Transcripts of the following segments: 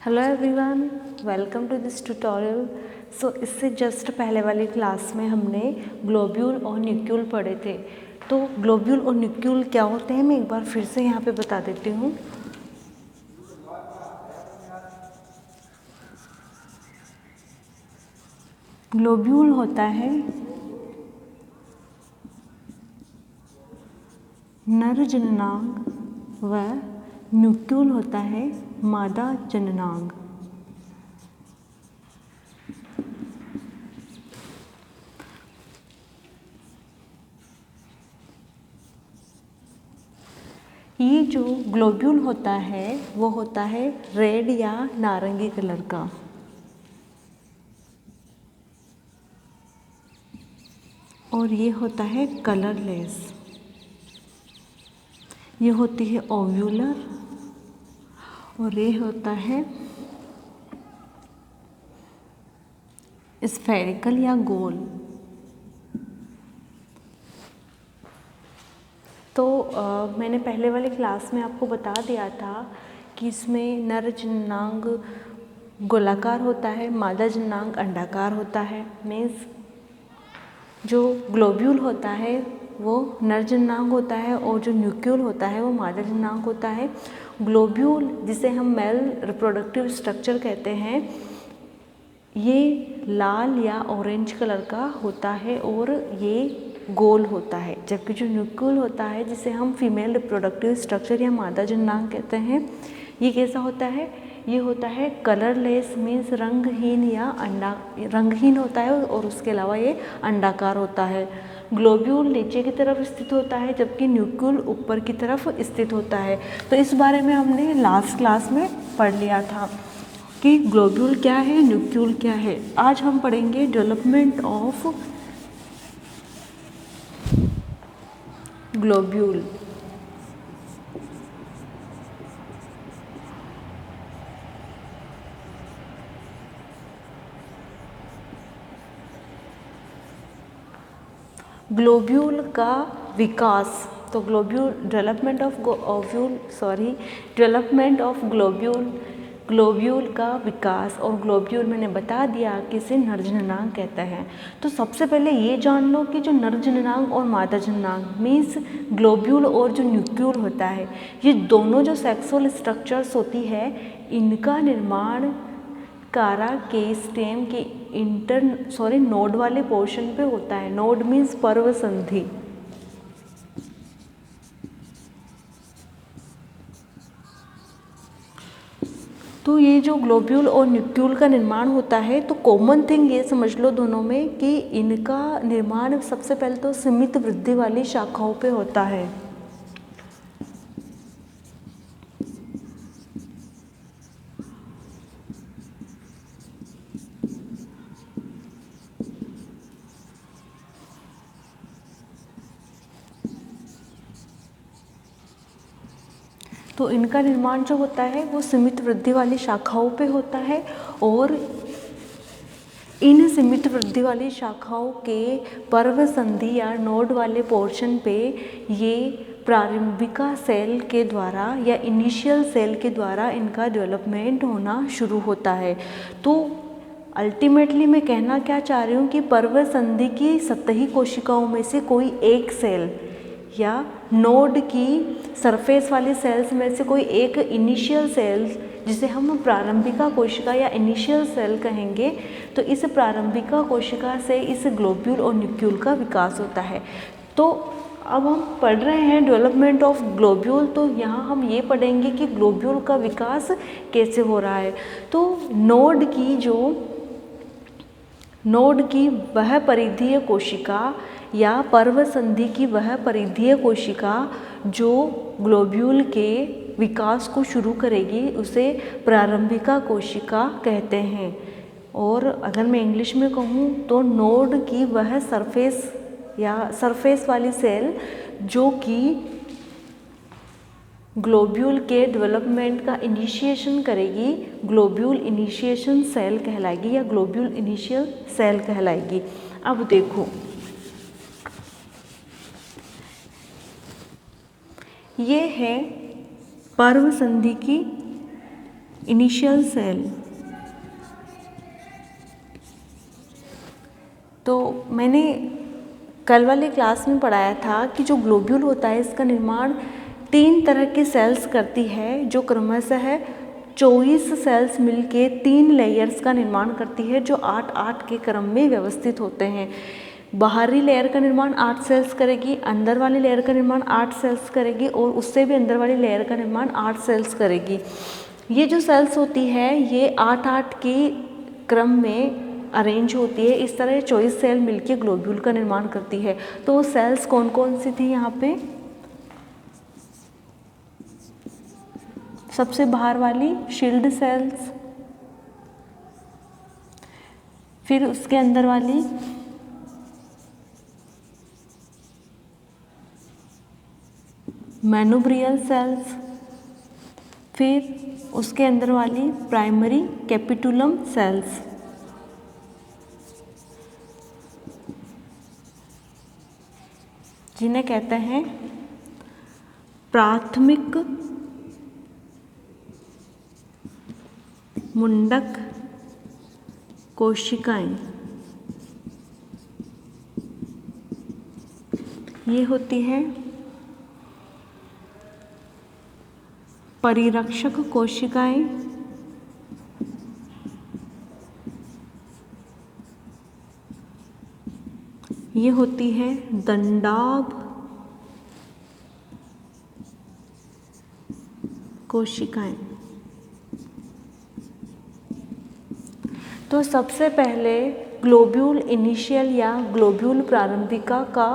Hello everyone, welcome to this tutorial. इससे just पहले वाली क्लास में हमने ग्लोब्यूल और न्यूक्यूल पढ़े थे। तो ग्लोब्यूल और न्यूक्यूल क्या होते हैं मैं एक बार फिर से यहाँ पे बता देती हूँ। ग्लोब्यूल होता है नर जननांग व न्यूक्यूल होता है मादा जननांग। ये जो ग्लोब्यूल होता है वो होता है रेड या नारंगी कलर का। और ये होता है कलरलेस। ये होती है ओव्यूलर और ये होता है स्फेरिकल या गोल। तो मैंने पहले वाली क्लास में आपको बता दिया था कि इसमें नर जननांग गोलाकार होता है, मादा जननांग अंडाकार होता है। मीन्स जो ग्लोब्यूल होता है वो नर जननांग होता है और जो न्यूक्यूल होता है वो मादा जननांग होता है। ग्लोब्यूल जिसे हम मेल रिप्रोडक्टिव स्ट्रक्चर कहते हैं, ये लाल या ऑरेंज कलर का होता है और ये गोल होता है। जबकि जो न्यूक्यूल होता है जिसे हम फीमेल रिप्रोडक्टिव स्ट्रक्चर या मादा जननांग कहते हैं, ये कैसा होता है? ये होता है कलरलेस, मीन्स रंगहीन या रंगहीन होता है और उसके अलावा ये अंडाकार होता है। ग्लोब्यूल नीचे की तरफ स्थित होता है जबकि न्यूक्यूल ऊपर की तरफ स्थित होता है। तो इस बारे में हमने लास्ट क्लास में पढ़ लिया था कि ग्लोब्यूल क्या है, न्यूक्यूल क्या है। आज हम पढ़ेंगे डेवलपमेंट ऑफ ग्लोब्यूल। ग्लोब्यूल का विकास, तो डेवलपमेंट ऑफ ग्लोब्यूल का विकास। और ग्लोब्यूल मैंने बता दिया कि इसे नर जननांग कहते हैं। तो सबसे पहले ये जान लो कि जो नर जननांग और मादा जननांग मीन्स ग्लोब्यूल और जो न्यूक्यूल होता है, ये दोनों जो सेक्सुअल स्ट्रक्चर्स होती है, इनका निर्माण कारा के स्टेम के नोड वाले पोर्शन पे होता है। नोड मीन्स पर्व संधि। तो ये जो ग्लोब्यूल और न्यूक्यूल का निर्माण होता है, तो कॉमन थिंग ये समझ लो दोनों में कि इनका निर्माण सबसे पहले तो सीमित वृद्धि वाली शाखाओं पे होता है। तो इनका निर्माण जो होता है वो सीमित वृद्धि वाली शाखाओं पे होता है और इन सीमित वृद्धि वाली शाखाओं के पर्व संधि या नोड वाले पोर्शन पे ये प्रारंभिका सेल के द्वारा या इनिशियल सेल के द्वारा इनका डेवलपमेंट होना शुरू होता है। तो अल्टीमेटली मैं कहना क्या चाह रही हूँ कि पर्व संधि की सतही कोशिकाओं में से कोई एक सेल या नोड की सरफेस वाली सेल्स में से कोई एक इनिशियल सेल, जिसे हम प्रारंभिका कोशिका या इनिशियल सेल कहेंगे, तो इस प्रारंभिका कोशिका से इस ग्लोब्यूल और न्यूक्यूल का विकास होता है। तो अब हम पढ़ रहे हैं डेवलपमेंट ऑफ ग्लोब्यूल, तो यहाँ हम ये पढ़ेंगे कि ग्लोब्यूल का विकास कैसे हो रहा है। तो नोड की वह परिधीय कोशिका या पर्व संधि की वह परिधीय कोशिका जो ग्लोब्यूल के विकास को शुरू करेगी, उसे प्रारंभिका कोशिका कहते हैं। और अगर मैं इंग्लिश में कहूँ तो नोड की वह सरफेस वाली सेल जो कि ग्लोब्यूल के डेवलपमेंट का इनिशिएशन करेगी, ग्लोब्यूल इनिशिएशन सेल कहलाएगी या ग्लोब्यूल इनिशियल सेल कहलाएगी। अब देखो, ये है पर्व संधि की इनिशियल सेल। तो मैंने कल वाली क्लास में पढ़ाया था कि जो ग्लोब्यूल होता है इसका निर्माण 3 तरह के सेल्स करती है, जो क्रमशः 24 सेल्स मिलके 3 लेयर्स का निर्माण करती है, जो 8-8 के क्रम में व्यवस्थित होते हैं। बाहरी लेयर का निर्माण 8 सेल्स करेगी, अंदर वाली लेयर का निर्माण 8 सेल्स करेगी और उससे भी अंदर वाली लेयर का निर्माण 8 सेल्स करेगी। ये जो सेल्स होती है ये 8-8 के क्रम में अरेंज होती है। इस तरह 24 सेल मिलके ग्लोब्यूल का निर्माण करती है। तो वो सेल्स कौन कौन सी थी यहाँ पे? सबसे बाहर वाली शील्ड सेल्स, फिर उसके अंदर वाली मैनोब्रियल सेल्स, फिर उसके अंदर वाली प्राइमरी कैपिटुलम सेल्स। जिन्हें कहते हैं प्राथमिक मुंडक कोशिकाएं। ये होती है परिरक्षक कोशिकाएं, ये होती है दंडाभ कोशिकाएं। तो सबसे पहले ग्लोब्यूल इनिशियल या ग्लोब्यूल प्रारंभिका का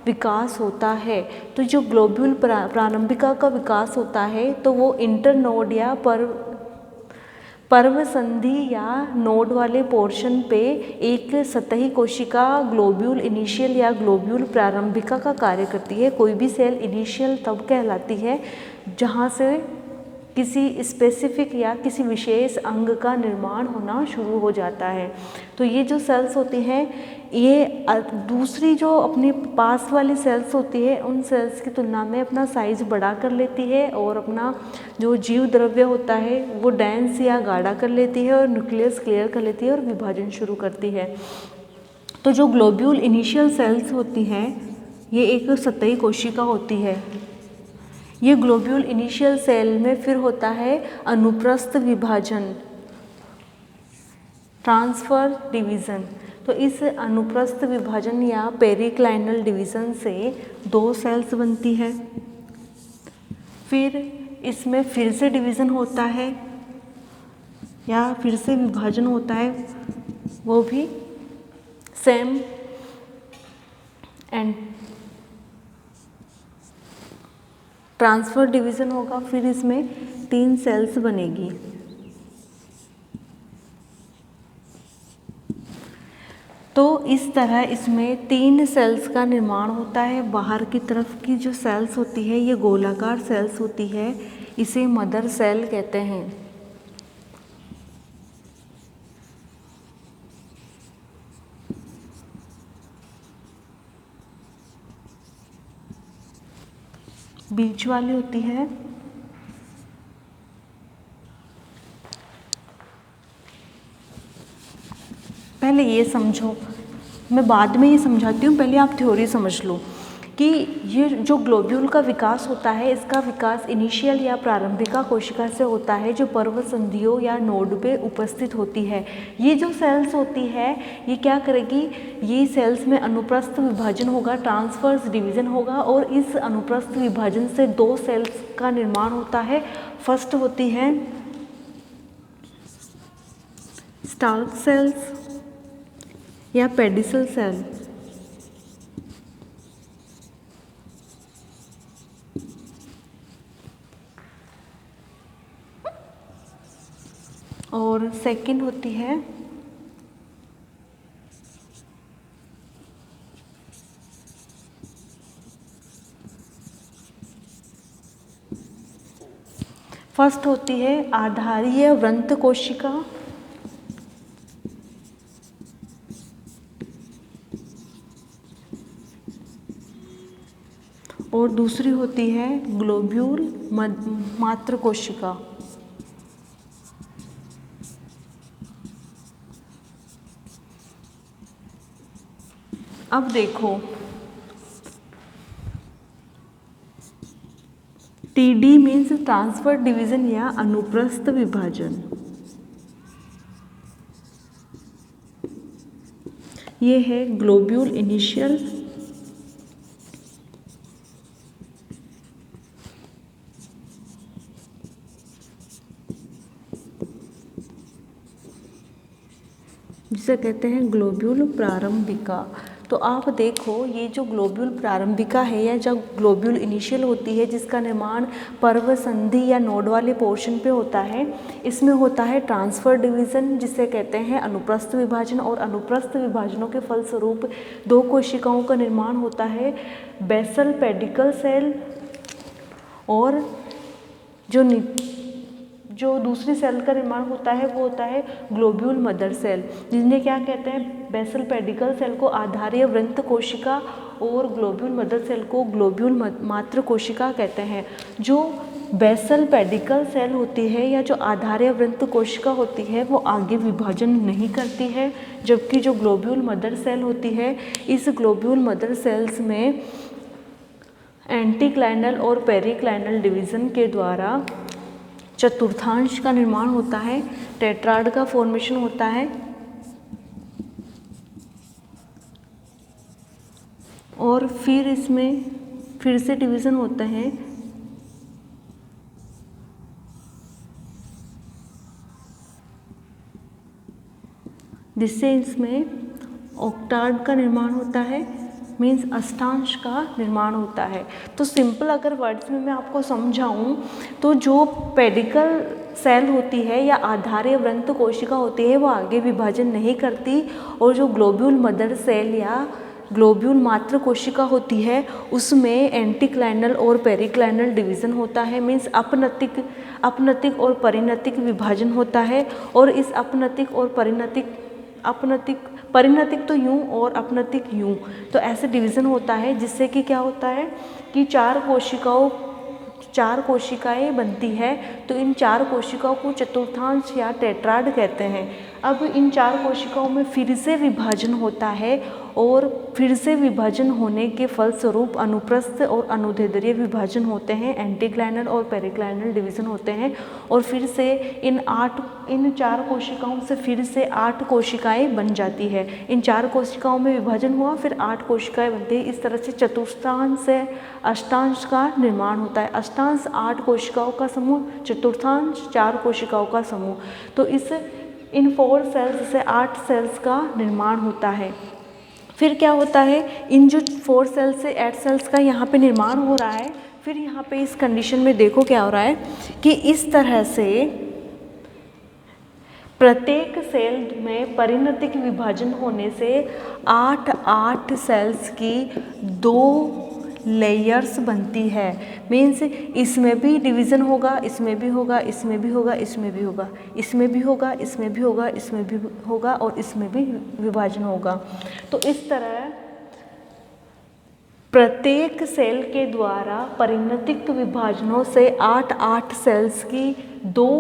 विकास होता है। तो जो ग्लोब्यूल प्रारंभिका का विकास होता है तो वो इंटरनोड या पर्व संधि या नोड वाले पोर्शन पे एक सतही कोशिका ग्लोब्यूल इनिशियल या ग्लोब्यूल प्रारंभिका का कार्य करती है। कोई भी सेल इनिशियल तब कहलाती है जहाँ से किसी स्पेसिफिक या किसी विशेष अंग का निर्माण होना शुरू हो जाता है। तो ये जो सेल्स होती हैं ये दूसरी जो अपने पास वाली सेल्स होती है उन सेल्स की तुलना में अपना साइज बड़ा कर लेती है और अपना जो जीव द्रव्य होता है वो डेंस या गाढ़ा कर लेती है और न्यूक्लियस क्लियर कर लेती है और विभाजन शुरू करती है। तो जो ग्लोब्यूल इनिशियल सेल्स होती हैं ये एक सतही कोशिका होती है। ये ग्लोब्यूल इनिशियल सेल में फिर होता है अनुप्रस्थ विभाजन, ट्रांसफर डिवीज़न। तो इस अनुप्रस्थ विभाजन या पेरिक्लाइनल डिवीज़न से 2 सेल्स बनती है। फिर इसमें फिर से डिवीज़न होता है या फिर से विभाजन होता है, वो भी सेम एंड ट्रांसफर डिवीज़न होगा। फिर इसमें 3 सेल्स बनेगी। तो इस तरह इसमें 3 सेल्स का निर्माण होता है। बाहर की तरफ की जो सेल्स होती है ये गोलाकार सेल्स होती है, इसे मदर सेल कहते हैं। बीच वाली होती है पहले ये समझो, मैं बाद में ये समझाती हूँ, पहले आप थ्योरी समझ लो कि ये जो ग्लोब्यूल का विकास होता है इसका विकास इनिशियल या प्रारंभिका कोशिका से होता है जो पर्व संधियों या नोड पे उपस्थित होती है। ये जो सेल्स होती है ये क्या करेगी, ये सेल्स में अनुप्रस्थ विभाजन होगा, ट्रांसवर्स डिवीज़न होगा और इस अनुप्रस्थ विभाजन से 2 सेल्स का निर्माण होता है। फर्स्ट होती है स्टाल्क सेल्स या पेडिसल सेल, और सेकंड होती है फर्स्ट होती है आधारीय वृंत कोशिका और दूसरी होती है ग्लोब्यूल मात्र कोशिका। अब देखो, TD मीन्स ट्रांसफर डिवीजन या अनुप्रस्थ विभाजन। ये है ग्लोब्यूल इनिशियल, जिसे कहते हैं ग्लोब्यूल प्रारंभिका। तो आप देखो, ये जो ग्लोब्यूल प्रारंभिका है या जो ग्लोब्यूल इनिशियल होती है, जिसका निर्माण पर्व संधि या नोड वाले पोर्शन पे होता है, इसमें होता है ट्रांसफर डिवीजन, जिसे कहते हैं अनुप्रस्थ विभाजन। और अनुप्रस्थ विभाजनों के फलस्वरूप दो कोशिकाओं का निर्माण होता है, बेसल पेडिकल सेल और जो दूसरी सेल का निर्माण होता है वो होता है ग्लोब्यूल मदर सेल, जिन्हें क्या कहते हैं, बेसल पेडिकल सेल को आधारीय वृंत कोशिका और ग्लोब्यूल मदर सेल को ग्लोब्यूल मात्र कोशिका कहते हैं। जो बेसल पेडिकल सेल होती है या जो आधारीय वृंत कोशिका होती है वो आगे विभाजन नहीं करती है, जबकि जो ग्लोब्यूल मदर सेल होती है, इस ग्लोब्यूल मदर सेल्स में एंटीक्लाइनल और पेरिक्लाइनल डिवीजन के द्वारा चतुर्थांश का निर्माण होता है, टेट्राड का फॉर्मेशन होता है और फिर इसमें फिर से डिवीज़न होते हैं, जिससे इसमें ऑक्टाड का निर्माण होता है, मीन्स अष्टांश का निर्माण होता है। तो सिंपल अगर वर्ड्स में मैं आपको समझाऊं तो जो पेडिकल सेल होती है या आधारीय वृंत कोशिका होती है वो आगे विभाजन नहीं करती, और जो ग्लोब्यूल मदर सेल या ग्लोब्यूल मात्र कोशिका होती है उसमें एंटीक्लाइनल और पेरिक्लाइनल डिवीज़न होता है, मीन्स अपनतिक और परिणतिक विभाजन होता है। और इस परिणतिक तो यूं और अपनतिक यूं, तो ऐसे डिवीज़न होता है, जिससे कि क्या होता है कि चार कोशिकाएं बनती है। तो इन चार कोशिकाओं को चतुर्थांश या टेट्राड कहते हैं। अब इन चार कोशिकाओं में फिर से विभाजन होता है और फिर से विभाजन होने के फलस्वरूप अनुप्रस्थ और अनुदैर्ध्य विभाजन होते हैं, एंटीक्लाइनल और पेरिक्लाइनल डिवीज़न होते हैं। और फिर से इन चार कोशिकाओं से फिर से 8 कोशिकाएं बन जाती है। इन चार कोशिकाओं में विभाजन हुआ, फिर 8 कोशिकाएं बनती है। इस तरह से चतुर्थांश से अष्टांश का निर्माण होता है। अष्टांश 8 कोशिकाओं का समूह, चतुर्थांश 4 कोशिकाओं का समूह। तो इन 4 सेल्स से 8 सेल्स का निर्माण होता है। फिर क्या होता है, इन जो 4 सेल्स से 8 सेल्स का यहाँ पे निर्माण हो रहा है, फिर यहाँ पे इस कंडीशन में देखो क्या हो रहा है कि इस तरह से प्रत्येक सेल में परिणतिक विभाजन होने से 8 सेल्स की 2 लेयर्स बनती है। मीन्स इसमें भी डिवीज़न होगा, इसमें भी होगा, इसमें भी होगा, इसमें भी होगा, इसमें भी होगा, इसमें भी होगा, इसमें भी होगा और इसमें भी विभाजन होगा। तो इस तरह प्रत्येक सेल के द्वारा परिणतिक विभाजनों से 8 सेल्स की 2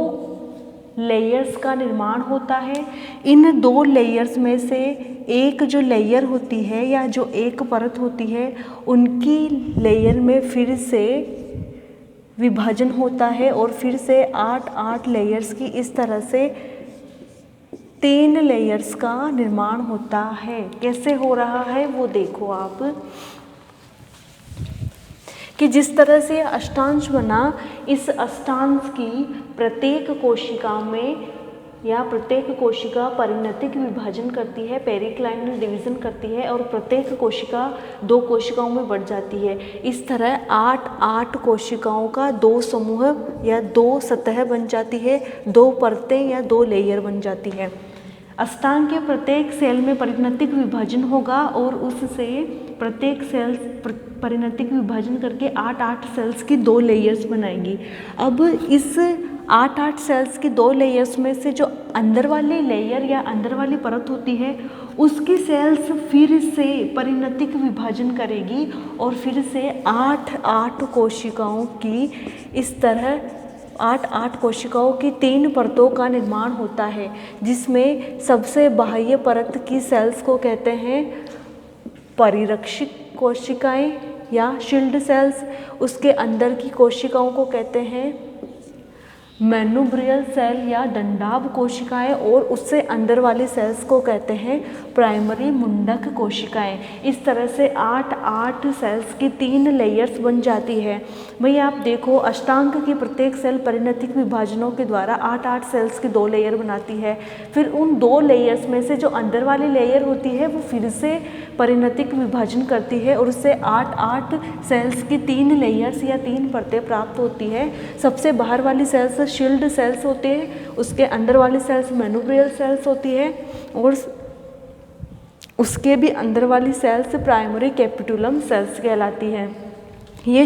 लेयर्स का निर्माण होता है। इन 2 लेयर्स में से एक जो लेयर होती है या जो एक परत होती है, उनकी लेयर में फिर से विभाजन होता है और फिर से 8 लेयर्स की इस तरह से 3 लेयर्स का निर्माण होता है। कैसे हो रहा है वो देखो आप, कि जिस तरह से अष्टांश बना, इस अष्टांश की प्रत्येक कोशिका में या प्रत्येक कोशिका परिणतिक विभाजन करती है, पेरिक्लाइनल डिवीज़न करती है और प्रत्येक कोशिका 2 कोशिकाओं में बढ़ जाती है। इस तरह 8 कोशिकाओं का 2 समूह या 2 सतह बन जाती है, 2 परतें या 2 लेयर बन जाती है। अष्टांग के प्रत्येक सेल में परिणतिक विभाजन होगा और उससे प्रत्येक सेल परिणतिक विभाजन करके 8 सेल्स की 2 लेयर्स बनाएंगी। अब इस 8 सेल्स की 2 लेयर्स में से जो अंदर वाली लेयर या अंदर वाली परत होती है, उसकी सेल्स फिर से परिणतिक विभाजन करेगी और फिर से 8 कोशिकाओं की इस तरह 8 कोशिकाओं की 3 परतों का निर्माण होता है, जिसमें सबसे बाह्य परत की सेल्स को कहते हैं परिरक्षी कोशिकाएं या शील्ड सेल्स, उसके अंदर की कोशिकाओं को कहते हैं मैनुब्रियल सेल या दंडाभ कोशिकाएं, और उससे अंदर वाली सेल्स को कहते हैं प्राइमरी मुंडक कोशिकाएं। इस तरह से 8 सेल्स की 3 लेयर्स बन जाती है। भैया आप देखो, अष्टांग की प्रत्येक सेल परिणतिक विभाजनों के द्वारा 8 सेल्स की 2 लेयर बनाती है। फिर उन 2 लेयर्स में से जो अंदर वाली लेयर होती है वो फिर से परिणतिक विभाजन करती है और उससे 8 सेल्स की 3 लेयर्स या 3 परतें प्राप्त होती है। सबसे बाहर वाली सेल्स शील्ड सेल्स होते हैं, उसके अंदर वाली सेल्स मैनुब्रियल सेल्स होती है, और उसके भी अंदर वाली सेल्स प्राइमरी कैपिटुलम सेल्स कहलाती है। ये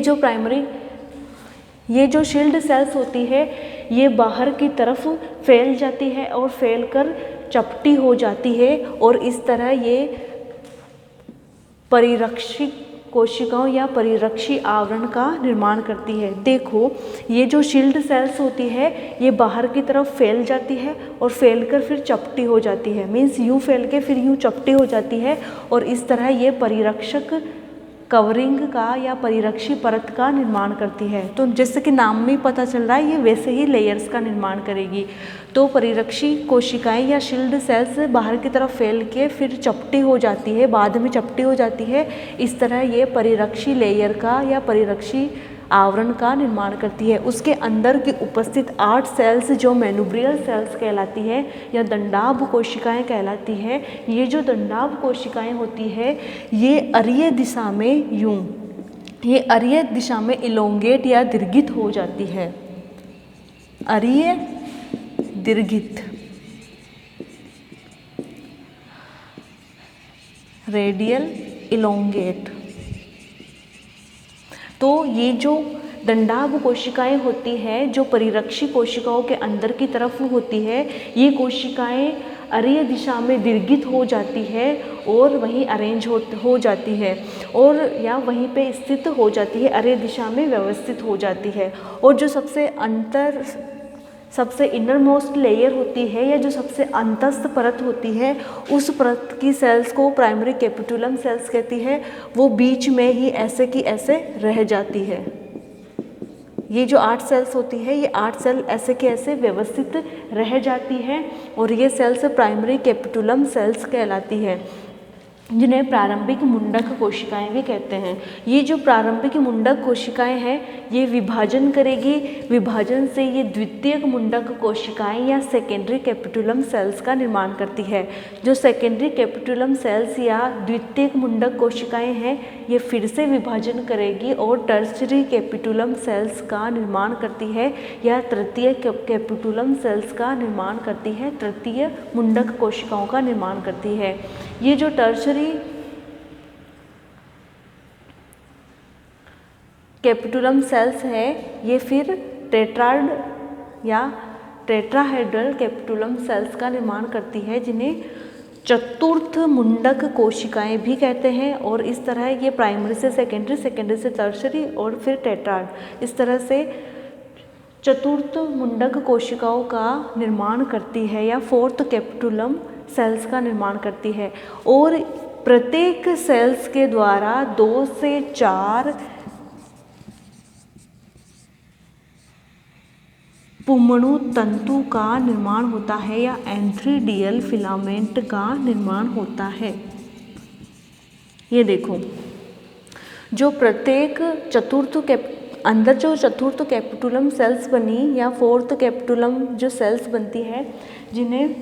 जो शील्ड सेल्स होती है ये बाहर की तरफ फैल जाती है और फैलकर चपटी हो जाती है, और इस तरह ये परिरक्षी कोशिकाओं या परिरक्षी आवरण का निर्माण करती है। देखो, ये जो शील्ड सेल्स होती है ये बाहर की तरफ फैल जाती है और फैलकर फिर चपटी हो जाती है, मीन्स यूँ फैल के फिर यूँ चपटी हो जाती है, और इस तरह ये परिरक्षक कवरिंग का या परिरक्षी परत का निर्माण करती है। तो जैसे कि नाम में ही पता चल रहा है ये वैसे ही लेयर्स का निर्माण करेगी। तो परिरक्षी कोशिकाएं या शील्ड सेल्स बाहर की तरफ फैल के फिर चपटी हो जाती है, बाद में चपटी हो जाती है। इस तरह ये परिरक्षी लेयर का या परिरक्षी आवरण का निर्माण करती है। उसके अंदर की उपस्थित 8 सेल्स जो मैनुब्रियल सेल्स कहलाती है या दंडाभ कोशिकाएं कहलाती है, ये जो दंडाभ कोशिकाएं होती है ये अरीय दिशा में इलोंगेट या दीर्घित हो जाती है। अरीय दीर्घित, रेडियल इलोंगेट। तो ये जो दंडाभ कोशिकाएं होती हैं जो परिरक्षी कोशिकाओं के अंदर की तरफ होती है, ये कोशिकाएं अरीय दिशा में दीर्घित हो जाती है और वहीं अरेंज हो जाती है, और या वहीं पे स्थित हो जाती है, अरीय दिशा में व्यवस्थित हो जाती है। और जो सबसे इनर मोस्ट लेयर होती है या जो सबसे अंतस्थ परत होती है, उस परत की सेल्स को प्राइमरी कैपिटुलम सेल्स कहती है। वो बीच में ही ऐसे की ऐसे रह जाती है। ये जो 8 सेल्स होती है ये 8 सेल ऐसे के ऐसे व्यवस्थित रह जाती है, और ये सेल्स प्राइमरी कैपिटुलम सेल्स कहलाती है, जिन्हें प्रारंभिक मुंडक कोशिकाएं भी कहते हैं। ये जो प्रारंभिक मुंडक कोशिकाएं हैं ये विभाजन करेगी, विभाजन से ये द्वितीयक मुंडक कोशिकाएं या सेकेंडरी कैपिटुलम सेल्स का निर्माण करती है। जो सेकेंडरी कैपिटुलम सेल्स या द्वितीयक मुंडक कोशिकाएं हैं ये फिर से विभाजन करेगी और टर्शरी कैपिटुलम सेल्स का निर्माण करती है या तृतीय कैपिटुलम सेल्स का निर्माण करती है, तृतीय मुंडक कोशिकाओं का निर्माण करती है। ये जो टर्शरी कैपिटुलम सेल्स है ये फिर टेट्राड या टेट्राहेड्रल कैपिटुलम सेल्स का निर्माण करती है, जिन्हें चतुर्थ मुंडक कोशिकाएं भी कहते हैं। और इस तरह ये प्राइमरी से सेकेंडरी, सेकेंडरी से टर्शरी और फिर टेट्राड, इस तरह से चतुर्थ मुंडक कोशिकाओं का निर्माण करती है या फोर्थ कैपिटुलम सेल्स का निर्माण करती है। और प्रत्येक सेल्स के द्वारा 2 से 4 पुमणु तंतु का निर्माण होता है या एंथ्रीडियल फिलामेंट का निर्माण होता है। ये देखो, जो प्रत्येक अंदर जो चतुर्थ कैपिटुलम सेल्स बनी या फोर्थ कैपिटुलम जो सेल्स बनती है, जिन्हें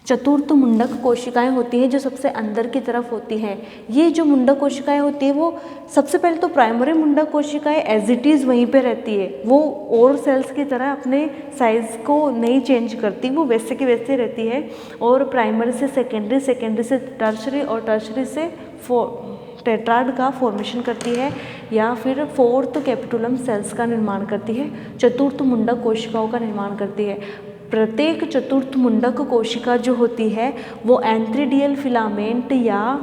चतुर्थ मुंडक कोशिकाएं होती हैं जो सबसे अंदर की तरफ होती हैं। ये जो मुंडक कोशिकाएं होती है वो सबसे पहले तो प्राइमरी मुंडक कोशिकाएं एज इट इज़ वहीं पे रहती है, वो और सेल्स की तरह अपने साइज़ को नहीं चेंज करती, वो वैसे की वैसे रहती है। और प्राइमरी से सेकेंडरी, सेकेंडरी से टर्शरी और टर्शरी से टेट्राड का फॉर्मेशन करती है या फिर फोर्थ कैपिटुलम सेल्स का निर्माण करती है, चतुर्थ मुंडक कोशिकाओं का निर्माण करती है। प्रत्येक चतुर्थ मुंडक कोशिका जो होती है वो एंथ्रीडियल फिलामेंट या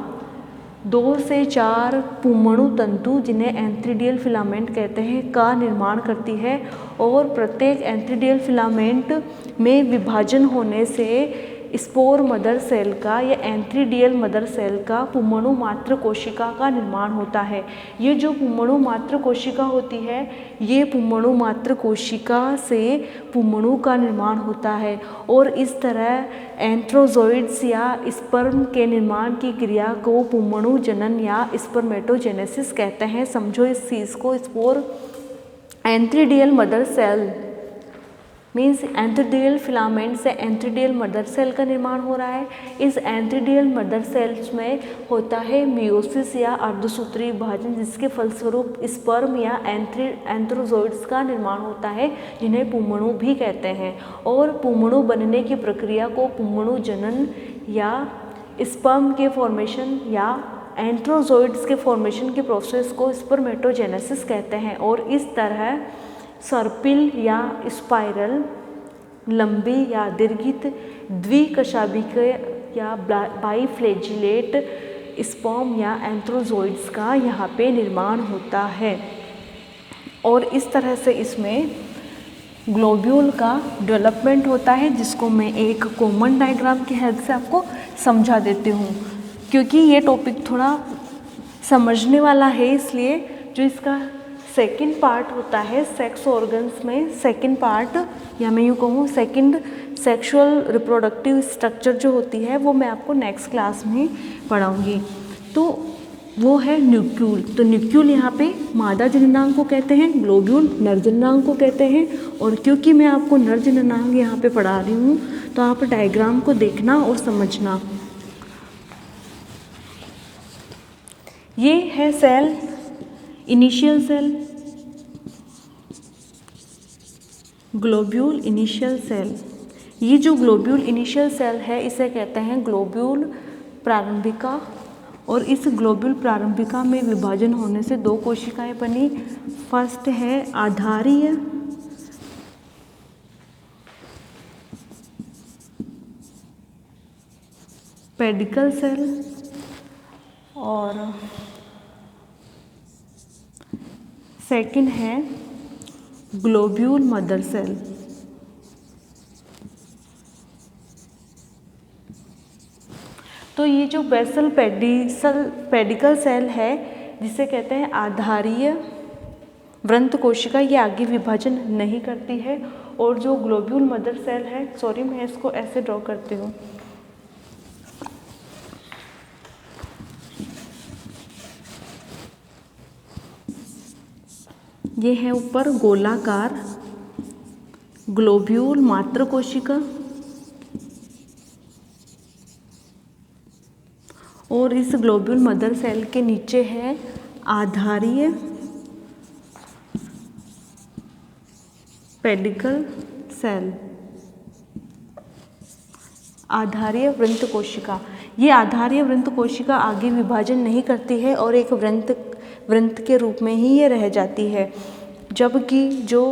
2 से 4 पुमणु तंतु, जिन्हें एंथ्रीडियल फिलामेंट कहते हैं, का निर्माण करती है। और प्रत्येक एंथ्रीडियल फिलामेंट में विभाजन होने से स्पोर मदर सेल का या एंथ्रीडियल मदर सेल का पुमणु मात्र कोशिका का निर्माण होता है। ये जो पुमणु मात्र कोशिका होती है, ये पुमणु मात्र कोशिका से पुमणु का निर्माण होता है और इस तरह एंथ्रोजोइड्स या स्पर्म के निर्माण की क्रिया को पुमणु जनन या स्पर्मेटोजेनेसिस कहते हैं। समझो इस चीज़ को। Spore antheridial mother cell means antheridial filament से एंथ्रीडियल मदर सेल का निर्माण हो रहा है। इस एंथ्रीडियल मदर सेल्स में होता है मियोसिस या अर्धसूत्री विभाजन, जिसके फलस्वरूप स्पर्म या एंथ्रोजोइड्स का निर्माण होता है, जिन्हें पुमणु भी कहते हैं। और पुमणु बनने की प्रक्रिया को पुमणु जनन या स्पर्म के फॉर्मेशन या एंथ्रोजोइड्स के फॉर्मेशन के प्रोसेस को स्पर्मेटोजेनेसिस कहते हैं। और इस तरह सर्पिल या स्पाइरल, लंबी या दीर्घित, द्विकशाभिकीय या बाइफ्लैजिलेट स्पर्म या एंथ्रोजोइड्स का यहाँ पे निर्माण होता है। और इस तरह से इसमें ग्लोब्यूल का डेवलपमेंट होता है, जिसको मैं एक कॉमन डायग्राम की हेल्प से आपको समझा देती हूँ, क्योंकि ये टॉपिक थोड़ा समझने वाला है। इसलिए जो इसका सेकंड पार्ट होता है सेक्स ऑर्गन्स में, सेकंड पार्ट या मैं यूँ कहूँ सेकंड सेक्सुअल रिप्रोडक्टिव स्ट्रक्चर जो होती है, वो मैं आपको नेक्स्ट क्लास में पढ़ाऊँगी। तो वो है न्यूक्यूल। तो न्यूक्यूल यहाँ पे मादा जननांग को कहते हैं, ग्लोब्यूल नर जननांग को कहते हैं। और क्योंकि मैं आपको नर जननांग यहाँ पे पढ़ा रही हूँ, तो आप डायग्राम को देखना और समझना। ये है cell, initial cell, globule initial cell. ये जो ग्लोब्यूल इनिशियल सेल है, इसे कहते हैं ग्लोब्यूल प्रारंभिका। और इस ग्लोब्यूल प्रारंभिका में विभाजन होने से दो कोशिकाएं बनी। फर्स्ट है आधारीय पेडिकल सेल और सेकंड है ग्लोब्यूल मदर सेल। तो ये जो बेसल पेडिकल सेल है, जिसे कहते हैं आधारीय वृंत कोशिका, ये आगे विभाजन नहीं करती है। और जो ग्लोब्यूल मदर सेल है, सॉरी मैं इसको ऐसे ड्रॉ करती हूँ, ये है ऊपर गोलाकार ग्लोब्यूल मात्र कोशिका और इस ग्लोब्यूल मदर सेल के नीचे है आधारीय पेडिकल सेल, आधारीय वृंत कोशिका। ये आधारीय वृंत कोशिका आगे विभाजन नहीं करती है और एक वृंत के रूप में ही ये रह जाती है। जबकि जो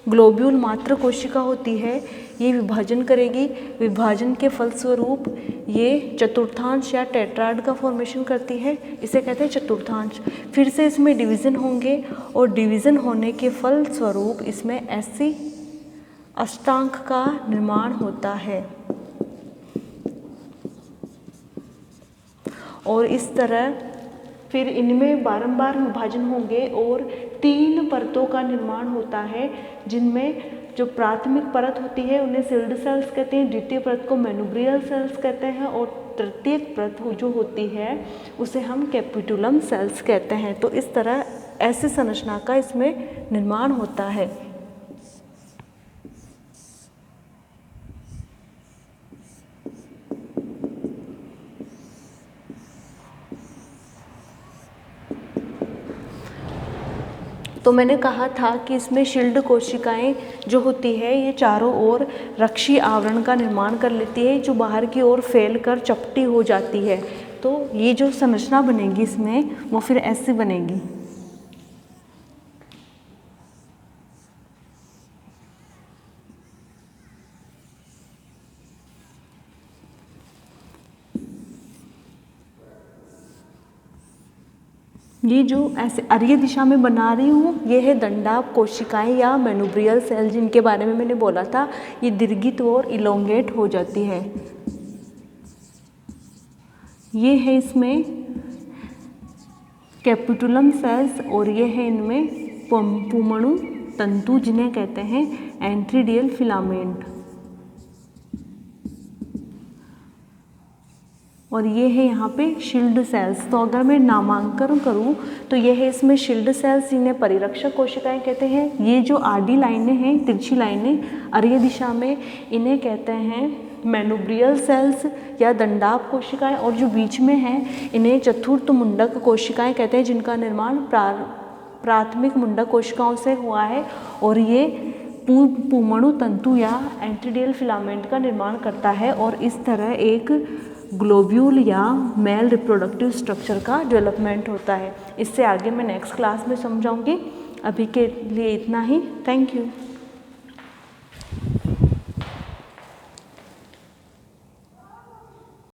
ग्लोब्यूल मात्र कोशिका होती है, ये विभाजन करेगी। विभाजन के फलस्वरूप ये चतुर्थांश या टेट्राड का फॉर्मेशन करती है, इसे कहते हैं चतुर्थांश। फिर से इसमें डिवीज़न होंगे और डिवीज़न होने के फलस्वरूप इसमें ऐसी अष्टांग का निर्माण होता है। और इस तरह फिर इनमें बारंबार विभाजन होंगे और 3 परतों का निर्माण होता है, जिनमें जो प्राथमिक परत होती है उन्हें सिल्ड सेल्स कहते हैं, द्वितीय परत को मेनुब्रियल सेल्स कहते हैं और तृतीयक परत जो होती है उसे हम कैपिटुलम सेल्स कहते हैं। तो इस तरह ऐसी संरचना का इसमें निर्माण होता है। तो मैंने कहा था कि इसमें शील्ड कोशिकाएं जो होती है, ये चारों ओर रक्षी आवरण का निर्माण कर लेती है, जो बाहर की ओर फैल कर चपटी हो जाती है। तो ये जो संरचना बनेगी इसमें, वो फिर ऐसी बनेगी। ये जो ऐसे अरीय दिशा में बना रही हूँ, ये है दंडाप कोशिकाएं या मेनोब्रियल सेल, जिनके बारे में मैंने बोला था ये दीर्घित और इलोंगेट हो जाती है। ये है इसमें कैपिटुलम सेल्स और ये है इनमें पुमणु तंतु, जिन्हें कहते हैं एंट्रीडियल फिलामेंट। और ये है यहाँ पे शील्ड सेल्स। तो अगर मैं नामांकन करूँ तो ये है इसमें शील्ड सेल्स, इन्हें परिरक्षक कोशिकाएं कहते हैं। ये जो आडी लाइनें हैं, तिरछी लाइनें अरीय दिशा में, इन्हें कहते हैं मेनोब्रियल सेल्स या दंडाप कोशिकाएं। और जो बीच में हैं इन्हें चतुर्थ मुंडक कोशिकाएं कहते हैं, जिनका निर्माण प्राथमिक मुंडक कोशिकाओं से हुआ है और ये पुमणु तंतु या एंट्रीडियल फिलामेंट का निर्माण करता है। और इस तरह एक ग्लोब्यूल या मेल रिप्रोडक्टिव स्ट्रक्चर का डेवलपमेंट होता है। इससे आगे मैं नेक्स्ट क्लास में समझाऊंगी। अभी के लिए इतना ही। Thank you.